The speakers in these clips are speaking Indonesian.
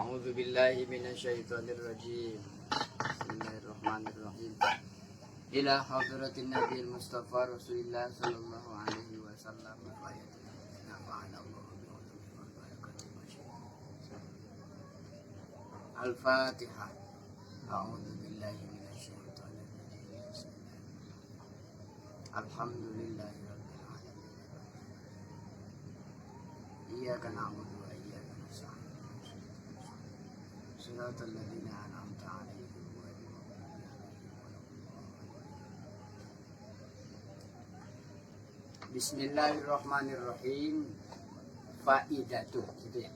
A'udzu billahi minasyaitonir rajim. Bismillahirrahmanirrahim. Ila hadratin Nabiyil Mustafa Rasulillah sallallahu alaihi wasallam. Al-Fatihah. A'udzu billahi minasyaitonir rajim. Alhamdulillahi rabbil alamin. Iyyaka na'budu wa iyyaka nasta'in. Shiratal ladzina an'amta 'alaihim ghairil maghdubi 'alaihim waladdallin. Bismillahirrahmanirrahim. Faidatuh gitu ya.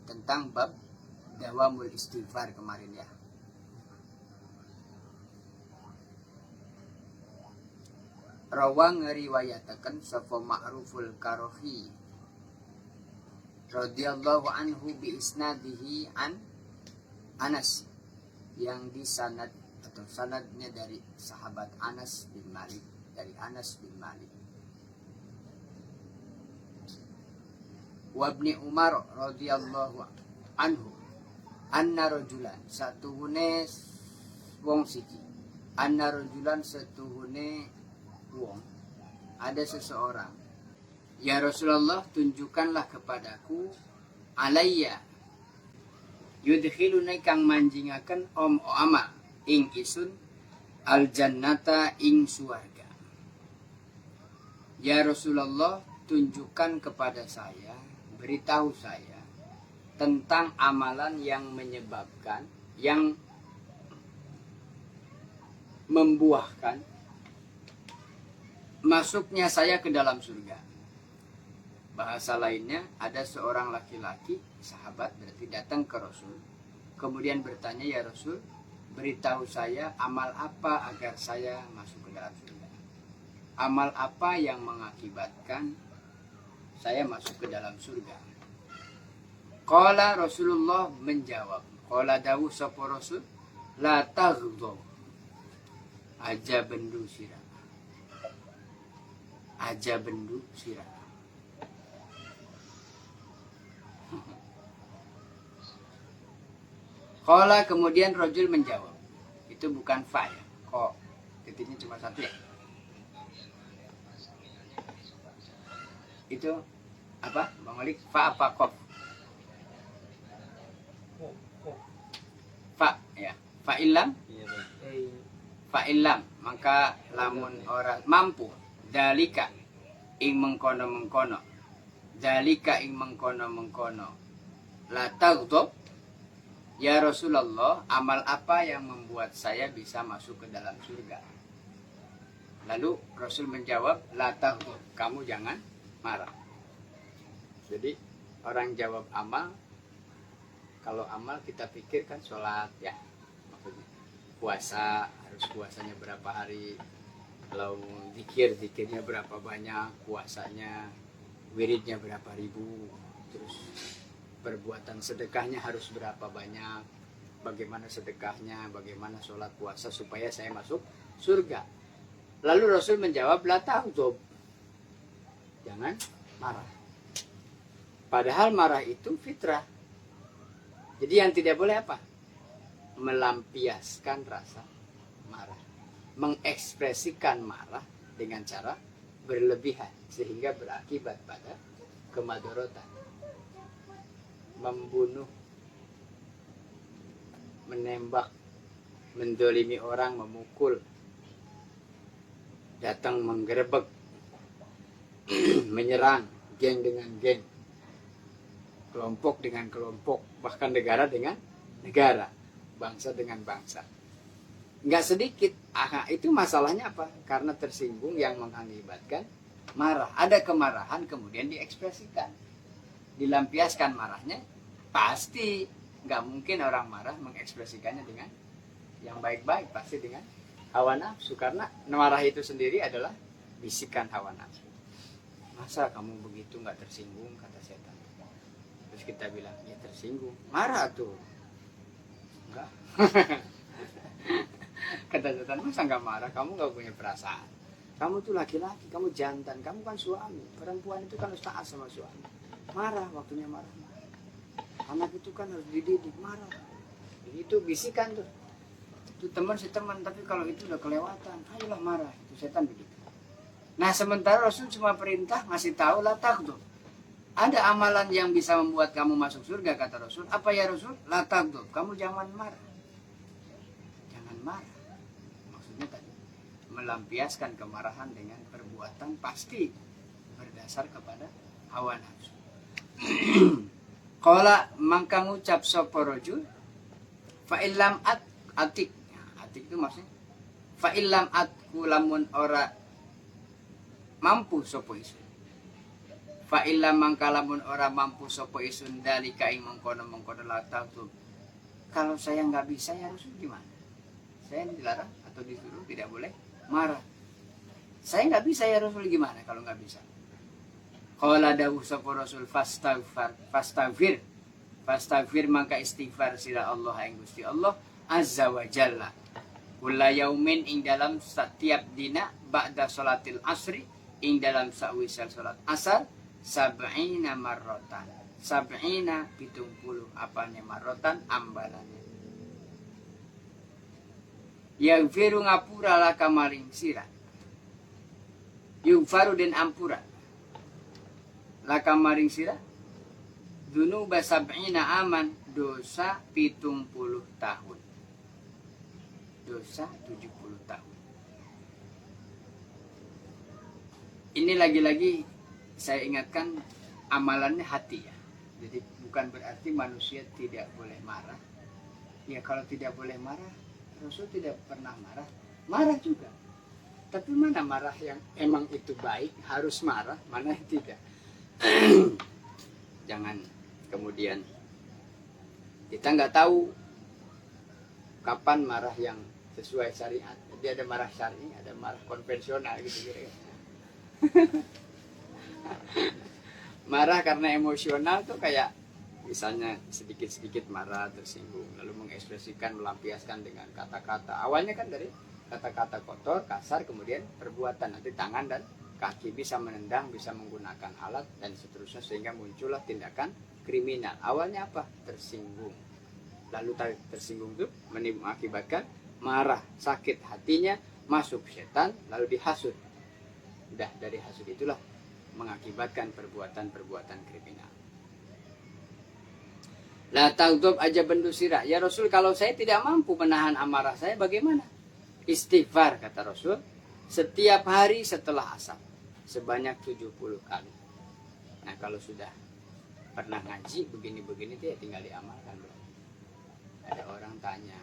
Tentang bab dawamul istighfar kemarin ya. Rawa ngeriwayatakan sapa Ma'ruful Karohi radhiyallahu anhu bi isnadihi an Anas, yang di sanad atau sanadnya dari sahabat Anas bin Malik, dari Anas bin Malik. Wa Ibni Umar radhiyallahu anhu anna rajulan satuhune wong siji, anna rajulan satuhune wong, ada seseorang, ya Rasulullah tunjukkanlah kepadaku alayya yudkhiluna kang manjingaken amal ing isun al jannata ing suarga. Ya Rasulullah tunjukkan kepada saya, beritahu saya tentang amalan yang menyebabkan, yang membuahkan masuknya saya ke dalam surga. Bahasa lainnya, ada seorang laki-laki, sahabat berarti, datang ke Rasul, kemudian bertanya, ya Rasul, beritahu saya amal apa agar saya masuk ke dalam surga. Amal apa yang mengakibatkan saya masuk ke dalam surga. Qala Rasulullah menjawab, qala dawuh sapa Rasul, la taghdab, aja bendu sirah, aja bendu sirah. Qala kemudian rajul menjawab, itu bukan fa ya, kok titiknya cuma satu ya. Itu apa Bang Malik, fa apa qaf? Fa ya, fa illam, fa illam, maka lamun orang mampu, dalika ing mengkono-mengkono, dalika ing mengkono-mengkono, la taghdab, ya Rasulullah, amal apa yang membuat saya bisa masuk ke dalam surga? Lalu Rasul menjawab, la taghdab, kamu jangan marah. Jadi orang jawab amal, kalau amal kita pikirkan sholat ya, maksudnya puasa, harus puasanya berapa hari, kalau zikirnya berapa banyak, puasanya wiridnya berapa ribu, terus perbuatan sedekahnya harus berapa banyak, bagaimana sedekahnya, bagaimana sholat puasa supaya saya masuk surga. Lalu Rasul menjawab, la taghdab, jangan marah. Padahal marah itu fitrah. Jadi yang tidak boleh apa? Melampiaskan rasa marah, mengekspresikan marah dengan cara berlebihan sehingga berakibat pada kemadorotan, membunuh, menembak, mendolimi orang, memukul, datang menggerebek, menyerang geng dengan geng, kelompok dengan kelompok, bahkan negara dengan negara, bangsa dengan bangsa. Nggak sedikit, itu masalahnya apa? Karena tersinggung yang mengakibatkan marah. Ada kemarahan kemudian diekspresikan, dilampiaskan marahnya. Pasti nggak mungkin orang marah mengekspresikannya dengan yang baik-baik, pasti dengan hawa nafsu. Karena marah itu sendiri adalah bisikan hawa nafsu. Masa kamu begitu nggak tersinggung, kata setan. Terus kita bilang, ya tersinggung, marah tuh. Enggak. Kata setan, masa nggak marah, kamu nggak punya perasaan. Kamu tuh laki-laki, kamu jantan, kamu kan suami. Perempuan itu kan harus taat sama suami. Marah, waktunya marah. Anak itu kan harus dididik, marah. Itu bisikan tuh. Itu teman si teman, tapi kalau itu udah kelewatan, ayolah marah. Itu setan begitu. Nah sementara Rasul cuma perintah ngasih tahu la taghdab. Ada amalan yang bisa membuat kamu masuk surga kata Rasul. Apa ya Rasul? La taghdab. Kamu jangan marah. Jangan marah. Maksudnya tadi melampiaskan kemarahan dengan perbuatan pasti berdasar kepada hawa nafsu. Qala mangka ngucap sapa rajul fa illam atik. Atik itu maksudnya fa illam atku lamun ora mampu sapa isun. Fa illam mangka lamun ora mampu sapa isun dalika ing mengkono-mengkono latatu. Kalau saya nggak bisa ya Rasul gimana? Saya dilarang atau disuruh tidak boleh marah. Saya nggak bisa ya Rasul gimana kalau nggak bisa? Qala dawuh sapa Rasul fastaghfir maka istighfar sira Allah ing Gusti Allah azza wa jalla. Kula yaumin ing dalam setiap dina ba'da salatil asri ing dalam sawisal salat asar sab'ina marratan. Sab'ina 70 apane marratan ambalane. Yaghfiru ngapura laka maring sira. Yughfaru den ampura laka maring sira dzunuba sab'ina aman dosa 70 tahun. Dosa 70 tahun. Ini lagi-lagi saya ingatkan amalannya hati ya. Jadi bukan berarti manusia tidak boleh marah. Ya kalau tidak boleh marah, Rasul tidak pernah marah. Marah juga. Tapi mana marah yang emang itu baik, harus marah, mana yang tidak. Jangan kemudian kita nggak tahu kapan marah yang sesuai syariat. Jadi ada marah syar'i, ada marah konvensional gitu kira-kira. Marah karena emosional tuh kayak misalnya sedikit-sedikit marah, tersinggung, lalu mengekspresikan, melampiaskan dengan kata-kata. Awalnya kan dari kata-kata kotor, kasar, kemudian perbuatan, nanti tangan dan kaki bisa menendang, bisa menggunakan alat dan seterusnya sehingga muncullah tindakan kriminal. Awalnya apa? Tersinggung. Lalu tersinggung itu mengakibatkan marah, sakit hatinya, masuk setan, lalu dihasut. Udah dari hasut itulah mengakibatkan perbuatan-perbuatan kriminal. La taghdab aja bendu sirah. Ya Rasul, kalau saya tidak mampu menahan amarah saya bagaimana? Istighfar kata Rasul setiap hari setelah asar sebanyak 70 kali. Nah kalau sudah pernah ngaji begini-begini dia tinggal diamalkan. Ada orang tanya,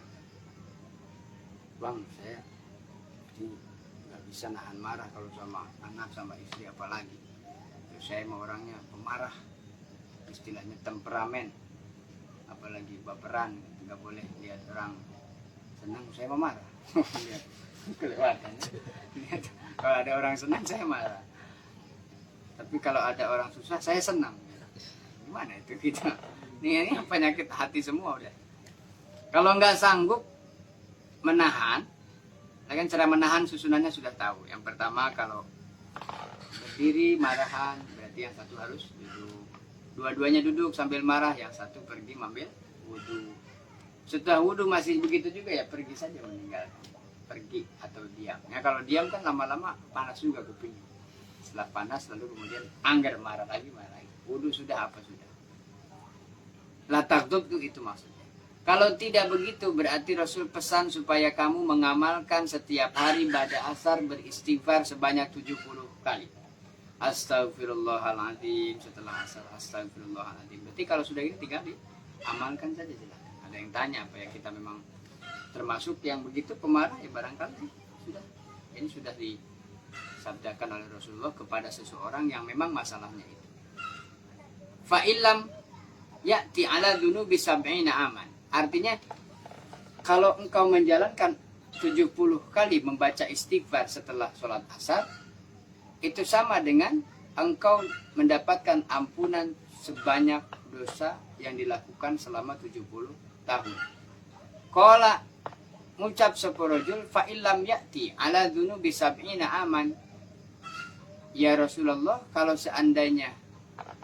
Bang saya nggak bisa nahan marah kalau sama anak sama istri apalagi. Terus saya mau orangnya pemarah, istilahnya temperamen, apalagi baperan, nggak boleh lihat orang senang saya mau marah. Kelewatan. Kalau ada orang senang saya marah. Tapi kalau ada orang susah saya senang. Gimana itu kita? Ini penyakit hati semua udah. Kalau nggak sanggup menahan, kan cara menahan susunannya sudah tahu. Yang pertama kalau berdiri marahan, berarti yang satu harus duduk. Dua-duanya duduk sambil marah, yang satu pergi mengambil wudhu. Setelah wudhu masih begitu juga ya pergi saja meninggalkan. Pergi atau diam. Ya kalau diam kan lama-lama panas juga kupingnya. Setelah panas lalu kemudian anggar marah lagi. Wudhu sudah apa sudah. La taghdab itu maksudnya. Kalau tidak begitu berarti Rasul pesan supaya kamu mengamalkan setiap hari pada asar beristighfar sebanyak 70 kali. Astagfirullahaladzim setelah asar astagfirullahaladzim. Berarti kalau sudah ini tinggal diamalkan saja silakan. Ada yang tanya apa ya kita memang termasuk yang begitu pemarah ya barangkali sudah. Ini sudah disabdakan oleh Rasulullah kepada seseorang yang memang masalahnya itu. Fa illam ya'ti ala dzunubi sab'ina aman. Artinya kalau engkau menjalankan 70 kali membaca istighfar setelah sholat asar, itu sama dengan engkau mendapatkan ampunan sebanyak dosa yang dilakukan selama 70 tahun. Qala ngucap sapa rajul fa illam ya'ti ala dzunubi sab'ina aman Ya Rasulullah, kalau seandainya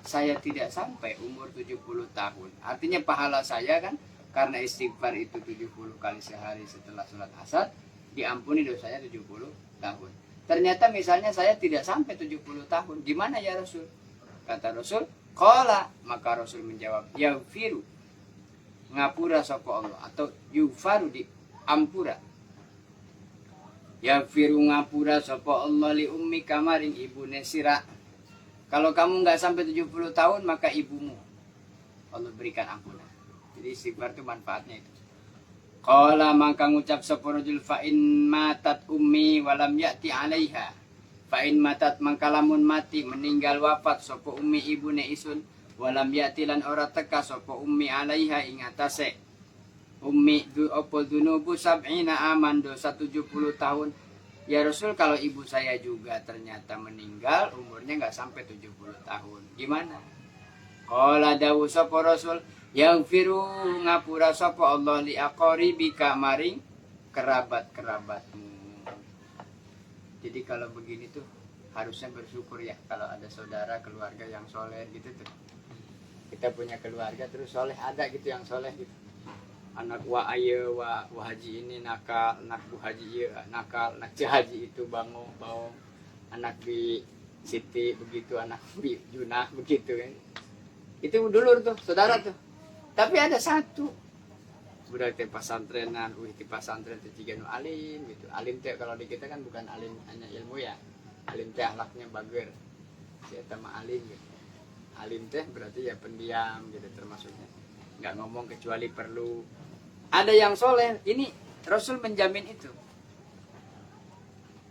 saya tidak sampai umur 70 tahun, artinya pahala saya kan, karena istighfar itu 70 kali sehari setelah sholat asar, diampuni dosanya 70 tahun. Ternyata misalnya saya tidak sampai 70 tahun, gimana ya Rasul? Kata Rasul, qala, maka Rasul menjawab, yaghfiru, ngapura sapa Allah, atau yufaru, di ampura. Yaghfiru, ngapura sapa Allah li ummi kamaring ibune sira. Kalau kamu nggak sampai 70 tahun, maka ibumu Allah berikan ampunan. Jadi istighfar itu manfaatnya itu. Qala, maka ngucap sapa rajul, fa in matat ummi walam ya'ti 'alaiha. Fa in matat, maka lamun mati, meninggal wafat sapa ummi ibune isun, walam ya'ti lan ora teka sapa ummi 'alaiha ing atase ummi apa dunubu sab'ina aman, dosa 70 tahun. Ya Rasul, kalau ibu saya juga ternyata meninggal umurnya nggak sampai 70 tahun, gimana? Qala dawu sapa Rasul, yaghfiru, ngapura sapa Allah li aqribika maring kerabat-kerabatmu. Jadi kalau begini tuh harusnya bersyukur ya, kalau ada saudara keluarga yang soleh gitu tuh. Kita punya keluarga terus soleh, ada gitu yang soleh gitu. Anak wa aye wa haji ini nakal, anak bu haji iya nakal, anak ci haji itu bango baong, anak bi Siti begitu, anak bi Junah begitu kan. Itu dulur tuh, saudara tuh. Tapi ada satu budak teh pasantrenan, di pasantren teh ciga nu alim gitu. Alim teh kalau di kita kan bukan alim hanya ilmu ya. Alim teh akhlaknya bager. Saya mah alim gitu. Alim teh berarti ya pendiam gitu termasuknya. Nggak ngomong kecuali perlu. Ada yang soleh, ini Rasul menjamin itu.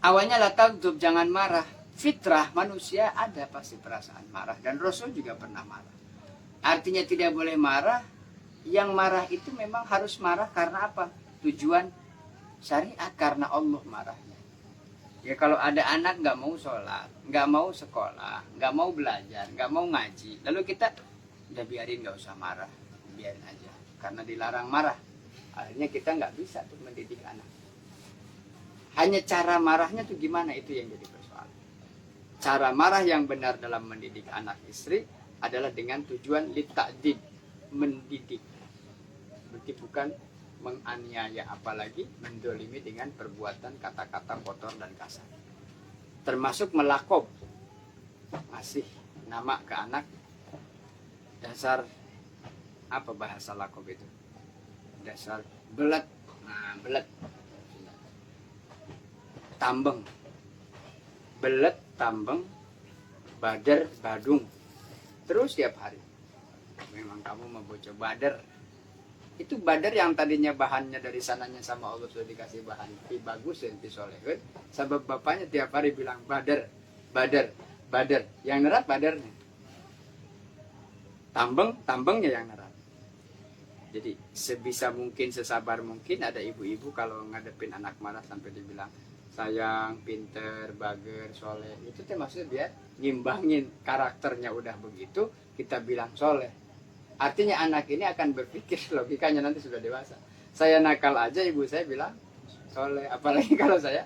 Awalnya lah taghdub, jangan marah. Fitrah manusia ada pasti perasaan marah, dan Rasul juga pernah marah. Artinya tidak boleh marah. Yang marah itu memang harus marah karena apa? Tujuan syariat, karena Allah marahnya. Ya kalau ada anak nggak mau sholat, nggak mau sekolah, nggak mau belajar, nggak mau ngaji, lalu kita udah biarin, nggak usah marah, biarin aja, karena dilarang marah. Akhirnya kita nggak bisa tuh mendidik anak. Hanya cara marahnya tuh gimana, itu yang jadi persoalan. Cara marah yang benar dalam mendidik anak istri adalah dengan tujuan lita'dib, mendidik. Berarti bukan menganiaya, apalagi mendolimi dengan perbuatan kata-kata kotor dan kasar. Termasuk melakob, ngasih nama ke anak. Dasar apa bahasa lakob itu? Dasar belet, nah belet, tambeng, belet, tambeng, bader, badung, terus tiap hari. Memang kamu mau bocah bader. Itu bader yang tadinya bahannya dari sananya sama Allah sudah dikasih bahan pi bagus dan pi soleh. Sebab bapaknya tiap hari bilang bader, bader, bader. Yang nerat badernya. Tambeng, tambengnya yang nerat. Jadi sebisa mungkin, sesabar mungkin, ada ibu-ibu kalau ngadepin anak marah sampai dibilang sayang, pinter, bager, soleh. Itu maksudnya biar ngimbangin karakternya udah begitu, kita bilang soleh. Artinya anak ini akan berpikir, logikanya nanti sudah dewasa. Saya nakal aja ibu saya bilang soleh, apalagi kalau saya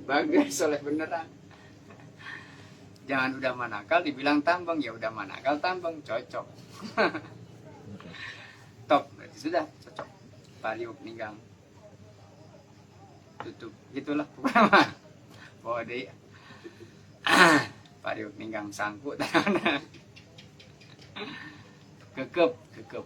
bager, soleh beneran. Jangan udah manakal dibilang tambeng, ya udah manakal tambeng, cocok. Top, berarti sudah cocok. Pariuk ninggang tutup, gitulah pokoknya. Bode pariuk ninggang sangkut. Kekep.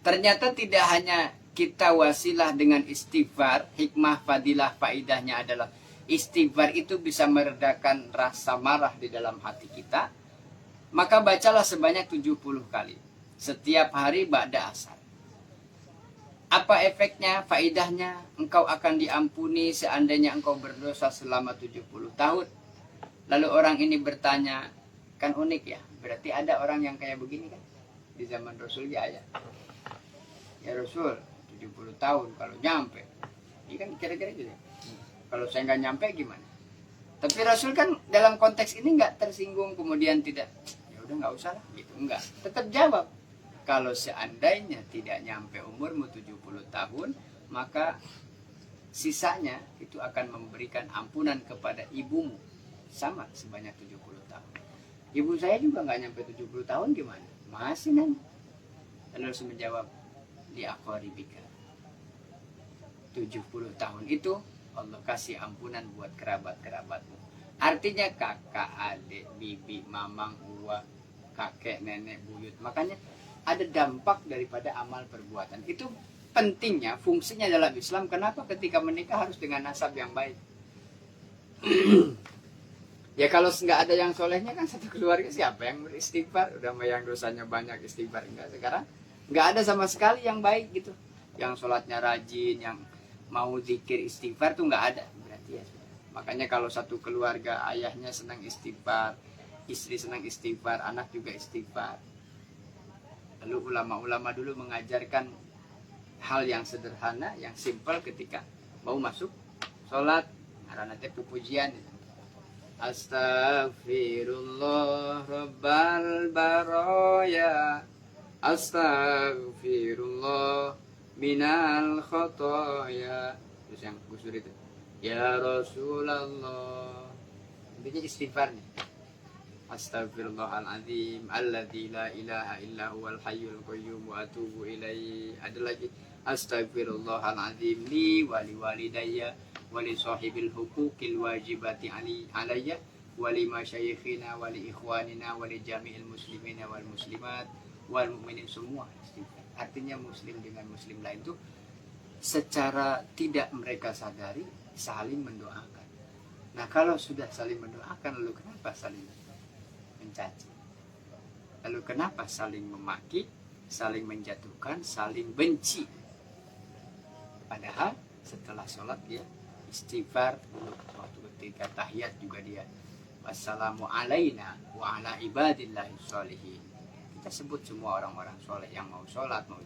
Ternyata tidak hanya kita wasilah dengan istighfar, hikmah, fadilah, faidahnya adalah istighfar itu bisa meredakan rasa marah di dalam hati kita. Maka bacalah sebanyak 70 kali setiap hari ba'da asar. Apa efeknya, faidahnya? Engkau akan diampuni seandainya engkau berdosa selama 70 tahun. Lalu orang ini bertanya, kan unik ya, berarti ada orang yang kayak begini kan? Di zaman Rasul ya ada. Ya Rasul, 70 tahun kalau nyampe. Ini kan kira-kira gitu. Kalau saya nggak nyampe gimana? Tapi Rasul kan dalam konteks ini nggak tersinggung, kemudian tidak, ya udah nggak usah lah, gitu. Enggak, tetap jawab. Kalau seandainya tidak nyampe umurmu 70 tahun, maka sisanya itu akan memberikan ampunan kepada ibumu. sama sebanyak 70 tahun. Ibu saya juga nggak nyampe 70 tahun, gimana? Masih nanya. Dan Rasul menjawab, di aqaribika. 70 tahun itu Allah kasih ampunan buat kerabat-kerabatmu. Artinya kakak, adik, bibi, mamang, uwa, kakek, nenek, buyut. Makanya ada dampak daripada amal perbuatan. Itu pentingnya, fungsinya dalam Islam. Kenapa ketika menikah harus dengan nasab yang baik? Ya kalau nggak ada yang solehnya kan satu keluarga siapa yang beristighfar? Udah yang dosanya banyak istighfar enggak? Sekarang nggak ada sama sekali yang baik gitu. Yang sholatnya rajin, yang mau zikir istighfar tuh nggak ada. Berarti ya. Makanya kalau satu keluarga ayahnya senang istighfar, istri senang istighfar, anak juga istighfar. Lalu ulama-ulama dulu mengajarkan hal yang sederhana, yang simpel ketika mau masuk sholat. Karena nanti pujian itu. Astaghfirullah Rabbal Baraya, Astaghfirullah minal khotoya. Terus yang kusur itu, ya Rasulullah. Intinya istighfar nih. Astaghfirullahaladzim alladzi la ilaha illa huwal hayyul qayyum wa atubu ilaihi. Ada lagi, astaghfirullahaladzim li wali walidayya wali sahibil huquqil wajibati alayya wali masyayikhina wali ikhwanina wali jami'il muslimina wal muslimat wal mu'minin. Semua istighfar. Artinya muslim dengan muslim lain itu secara tidak mereka sadari saling mendoakan. Nah kalau sudah saling mendoakan, lalu kenapa saling mencaci? Lalu kenapa saling memaki, saling menjatuhkan, saling benci? Padahal setelah sholat dia istighfar dulu, waktu ketika tahiyat juga dia wassalamu alaina wa ala ibadillahi sholihin. Kita sebut semua orang-orang soleh yang mau sholat, mau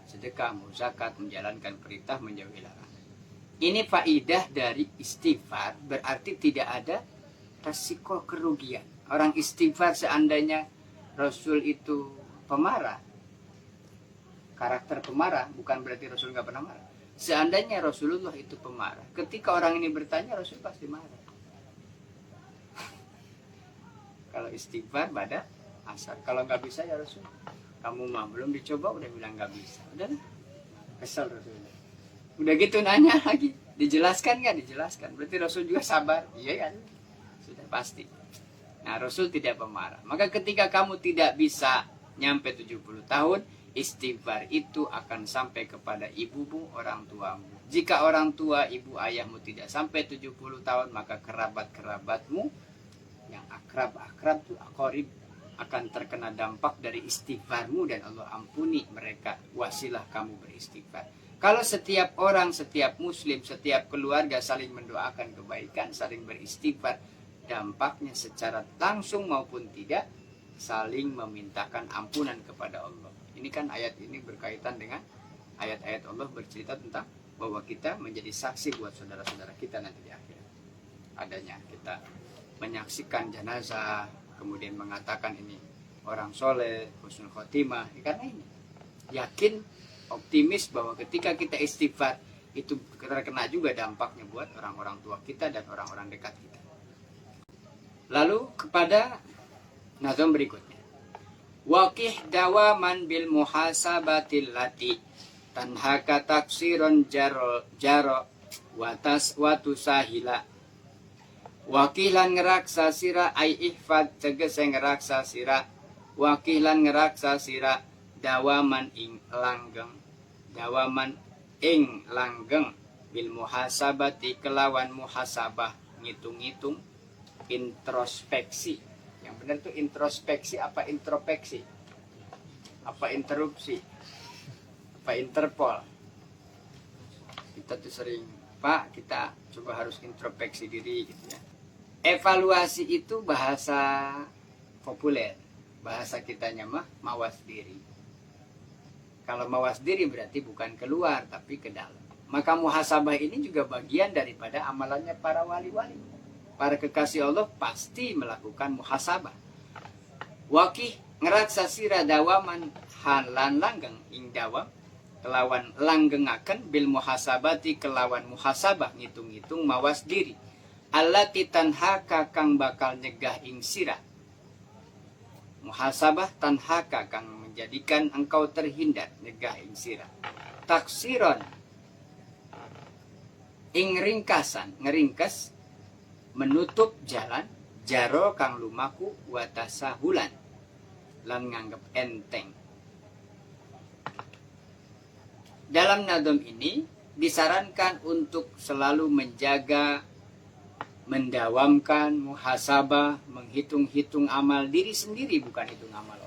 sedekah, mau zakat, menjalankan perintah, menjauhi larangan. Ini faidah dari istighfar, berarti tidak ada resiko kerugian. Orang istighfar seandainya Rasul itu pemarah, karakter pemarah, bukan berarti Rasul nggak pernah marah. Seandainya Rasulullah itu pemarah, ketika orang ini bertanya, Rasul pasti marah. Kalau istighfar pada asar, kalau nggak bisa ya Rasul, kamu mah belum dicoba udah bilang nggak bisa, udah kesel Rasulullah. Udah gitu nanya lagi, dijelaskan nggak? Dijelaskan. Berarti Rasul juga sabar, iya kan? Sudah pasti. Nah Rasul tidak pemarah. Maka ketika kamu tidak bisa nyampe 70 tahun, istighfar itu akan sampai kepada ibumu, orang tuamu. Jika orang tua, ibu, ayahmu tidak sampai 70 tahun, maka kerabat-kerabatmu yang akrab itu akorib akan terkena dampak dari istighfarmu dan Allah ampuni mereka. Wasilah kamu beristighfar. Kalau setiap orang, setiap muslim, setiap keluarga saling mendoakan kebaikan, saling beristighfar, dampaknya secara langsung maupun tidak saling memintakan ampunan kepada Allah. Ini kan ayat ini berkaitan dengan ayat-ayat Allah bercerita tentang bahwa kita menjadi saksi buat saudara-saudara kita nanti di akhirat. Adanya kita menyaksikan jenazah, kemudian mengatakan ini orang soleh, husnul khotimah. Karena ini yakin, optimis bahwa ketika kita istighfar itu terkena juga dampaknya buat orang-orang tua kita dan orang-orang dekat kita. Lalu kepada nazam berikutnya. Waqih dawaman bil muhasabatil lati tanhaka taksiron jaro watas watu sahila. Wakilan ngeraksa sira ai ihfad tegese ngeraksa sira. Wakilan ngeraksa sira dawaman ing langgeng. Dawaman ing langgeng bil muhasabati kelawan muhasabah, ngitung-ngitung, introspeksi. Yang benar itu introspeksi apa introspeksi? Apa interupsi? Apa Interpol? Kita tuh sering, Pak, kita coba harus introspeksi diri gitu ya. Evaluasi itu bahasa populer. Bahasa kitanya mah mawas diri. Kalau mawas diri berarti bukan keluar tapi ke dalam. Maka muhasabah ini juga bagian daripada amalannya para wali-wali. Para kekasih Allah pasti melakukan muhasabah. Wakih ngeraksa sira dawaman halan langgeng ing dawam kelawan langgengaken bil muhasabati kelawan muhasabah, ngitung-ngitung mawas diri. allati tanhaka kang bakal nyegah ing sira. Muhasabah tanhaka kang menjadikan engkau terhindar, nyegah ing sira. Taksiron ing ringkasan, ngeringkes, menutup jalan, jaro kang lumaku watasahulan lan nganggep enteng. Dalam nadom ini disarankan untuk selalu menjaga, mendawamkan, muhasabah, menghitung-hitung amal diri sendiri, bukan hitung amal